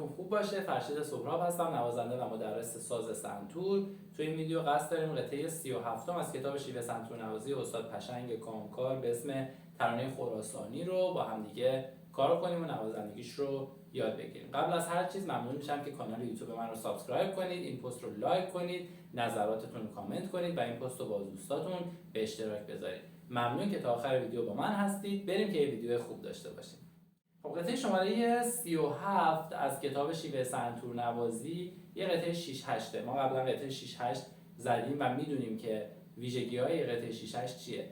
حالتون خوب باشه. فرشید سهراب هستم، نوازنده و مدرس ساز سنتور. تو این ویدیو قصد داریم قطعه 37 از کتاب شیوه سنتورنوازی استاد پشنگ کامکار به اسم ترانه خراسانی رو با هم دیگه کار کنیم و نوازندگیش رو یاد بگیریم. قبل از هر چیز ممنون میشم که کانال یوتیوب من رو سابسکرایب کنید، این پست رو لایک کنید، نظراتتون رو کامنت کنید و این پست رو با دوستاتون به اشتراک بذارید. ممنون که تا آخر ویدیو با من هستید. بریم که یه ویدیو خوب داشته باشیم. خب قطعه شماره 37 از کتاب شیوه سنتورنوازی یه قطعه 6/8. ما قبلا قطعه 6/8 زدیم و میدونیم که ویژگی‌های قطعه 6/8 چیه.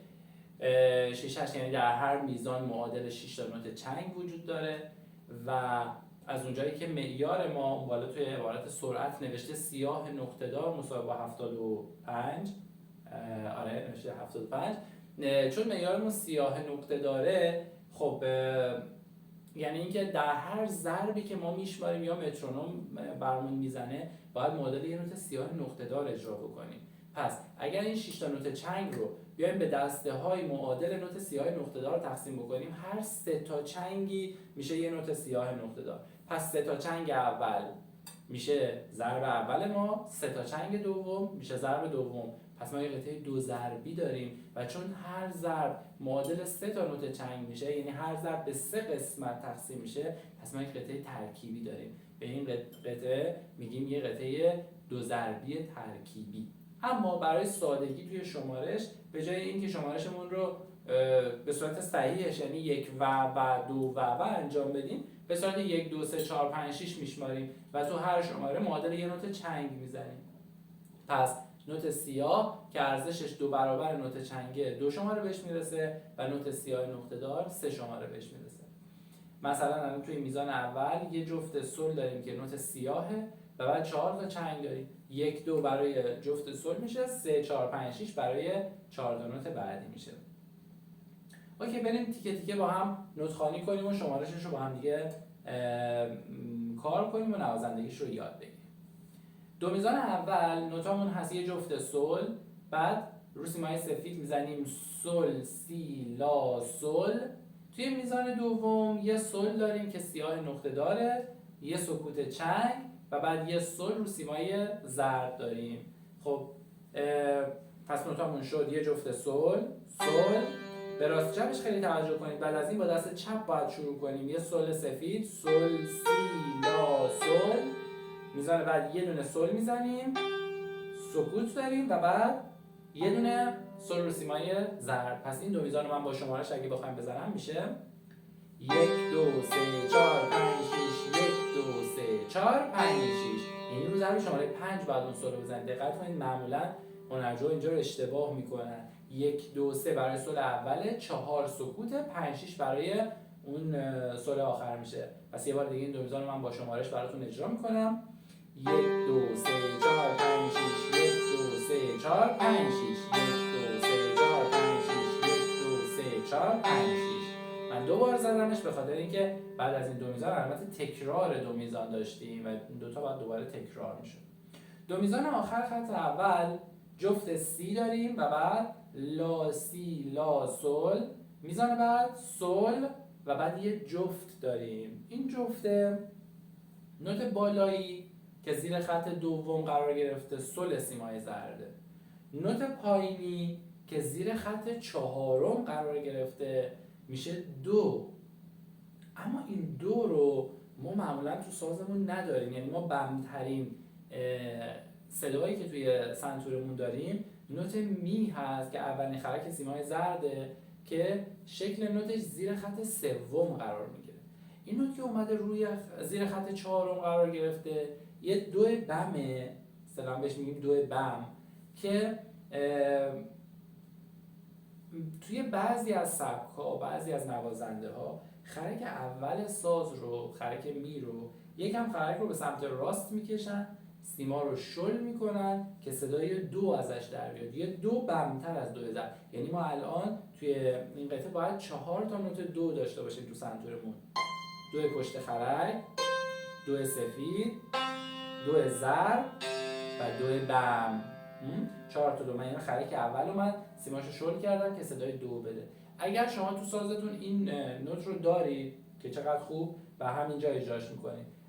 6/8 یعنی در هر میزان معادل 6 تا نوت چنگ وجود داره و از اونجایی که معیار ما بالا توی عبارت سرعت نوشته سیاه نقطه‌دار مساوی با 75 نوشته 75 چون معیارمون سیاه نقطه داره. خب یعنی اینکه در هر ضربی که ما میشماریم یا مترونوم برامون میزنه باید معادل یه نوت سیاه نقطه دار اجرا بکنیم. پس اگر این 6 تا نوت چنگ رو بیایم به دسته های معادل نوت سیاه نقطه دار تقسیم بکنیم، هر 3 تا چنگی میشه یه نوت سیاه نقطه دار. پس 3 تا چنگ اول میشه ضرب اول ما، 3 تا چنگ دوم میشه ضرب دوم. پس ما یه قطعه 2 ضربی داریم و چون هر ضرب معادل 3 تا نوت چنگ میشه، یعنی هر ضرب به 3 قسمت تقسیم میشه، پس ما یک قطعه ترکیبی داریم. به این قطعه میگیم یه قطعه 2 ضربی ترکیبی. اما برای سادگی توی شمارش به جای اینکه شمارشمون رو به صورت صحیحش یعنی 1 و 2 و انجام بدیم، به صورت 1 2 3 4 5 6 میشماریم و تو هر شماره معادل یه نوت چنگ میزنیم. پس نوت سیاه که ارزشش 2 برابر نوت چنگه 2 شماره بهش میرسه و نوت سیاه نقطه دار 3 شماره بهش میرسه. مثلا الان توی میزان اول یه جفت سل داریم که نوت سیاهه و بعد 4 تا چنگ داریم. 1 2 برای جفت سل میشه، 3 4 5 6 برای 4 تا نوت بعدی میشه. اوکی، بریم تیکه تیکه با هم نوت خوانی کنیم و شمارشش رو با هم دیگه کار کنیم و نوازندگیش رو یاد بگیریم. دو میزان اول نوتامون هست یه جفت سل، بعد رو سیمای سفید میزنیم سل سی لا سل. توی میزان دوم یه سل داریم که سیاه نقطه داره، یه سکوت چنگ و بعد یه سل رو سیمای زرد داریم. خب پس نوتامون شد یه جفت سل به راست چپش خیلی توجه کنید. بعد از این با دست چپ باید شروع کنیم. یه سل سفید سل سی لا سل، میزان بعد یه دونه سل میزنیم، سکوت داریم و بعد یه دونه سل رو سیمای زرد. پس این دو میزان رو من با شمارش اگه بخوایم بزنم میشه 1 2 3 4 5 6 1 2 3 4 5 6. یعنی رو ضرب شماره 5 بعد اون سل رو بزنید. دقت کنید معمولا هنرجو اینجا رو اشتباه میکنن. 1 2 3 برای سل اوله، 4 سکوت، 5 6 برای اون سل آخر میشه. پس یه بار دیگه این دو میزان رو من با شمارش براتون اجرا میکنم. 1 2 3 4 5 6 1 2 3 4 5 6 1 2 3 4 5 6 1 2 3 4 5 6. من دو بار زدمش به خاطر اینکه بعد از این دو میزان البته تکرار دو میزان داشتیم و این دو تا بعد دوباره تکرار میشه. دو میزان آخر خط اول جفت سی داریم و بعد لا سی لا سل. میزان بعد سل و بعد یه جفت داریم. این جفت نوت بالایی که زیر خط دوم قرار گرفته سل سیمای زرده. نوت پایینی که زیر خط چهارم قرار گرفته میشه دو. اما این دو رو ما معمولا تو سازمون نداریم. یعنی ما بمترین صدایی که توی سنتورمون داریم نوت می هست که اولین خرک سیمای زرده که شکل نوتش زیر خط سوم قرار میگیره. این نوت که اومده روی زیر خط چهارم قرار گرفته یه دو بمه، مثلا بهش میگیم دو بم، که توی بعضی از سبک‌ها بعضی از نوازنده ها خرک اول ساز رو، خرک می رو، یکم خرک رو به سمت راست میکشن، سیما رو شل میکنن که صدای دو ازش در بیاد. یه دو بمتر از دو ضرب. یعنی ما الان توی این قطعه باید 4 تا نوت دو داشته باشیم تو سنتورمون. دو پشت خرک، دو سفید، دو زرد و دو بم. 4 تا دو. من خرک اول اومد، سیماشو شل کردم که صدای دو بده. اگر شما تو سازتون این نوت رو دارید که چقدر خوب و همینجا اجراش میکنید.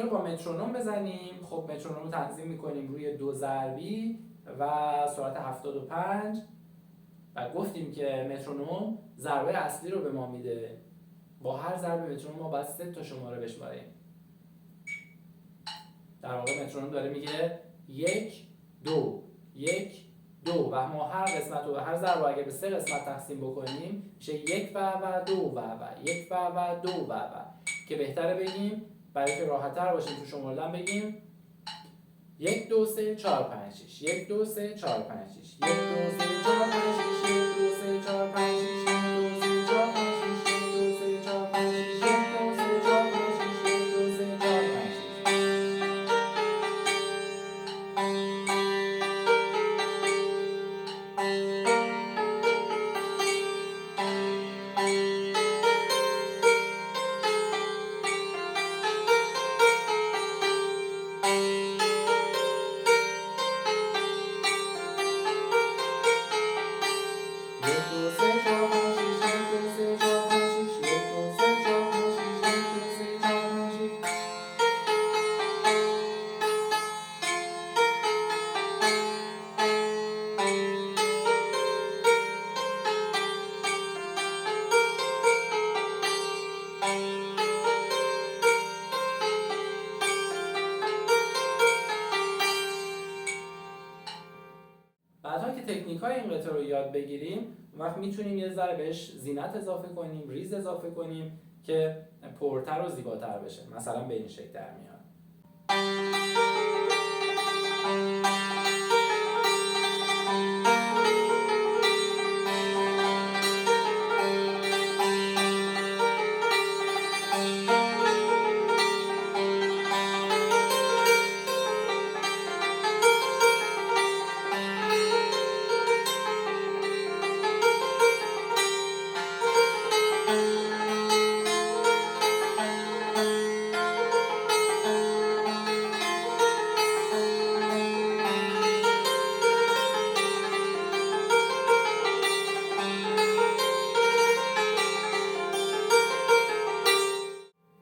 چطور با مترونوم بزنیم؟ خب مترونوم رو تنظیم میکنیم روی 2 ضربی و سرعت 75 و گفتیم که مترونوم ضربه اصلی رو به ما میده. با هر ضربه مترونوم ما باید 3 تا شماره بشماریم. در واقع مترونوم داره میگه 1 2 1 2 و ما هر قسمت رو هر ضربه اگه به 3 قسمت تقسیم بکنیم میشه 1 و 2 و 1 و 2 و که بهتره بگیم برای که راحت‌تر باشیم تو شمردن بگیم 1 2 3 4 5 6 1 2 3 4 5 6 1 2 3 4 5 6 1 2 3 4 5 6 1 2 3 4 5 6 1 2 3 4 5 6 1 2 3 4 5 6 1 2 3 4 5 6. بعدا که تکنیک‌های این قطعه رو یاد بگیریم وقت میتونیم یه ذره بهش زینت اضافه کنیم، ریز اضافه کنیم که پرتر و زیباتر بشه. مثلا به این شکل در میاد.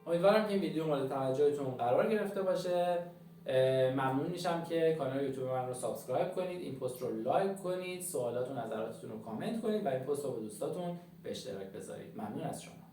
امیدوارم که این ویدیو مورد توجهتون قرار گرفته باشه. ممنون میشم که کانال یوتیوب من رو سابسکرایب کنید، این پست رو لایک کنید، سوالات و نظراتتون رو کامنت کنید و این پست رو به دوستاتون به اشتراک بذارید. ممنون از شما.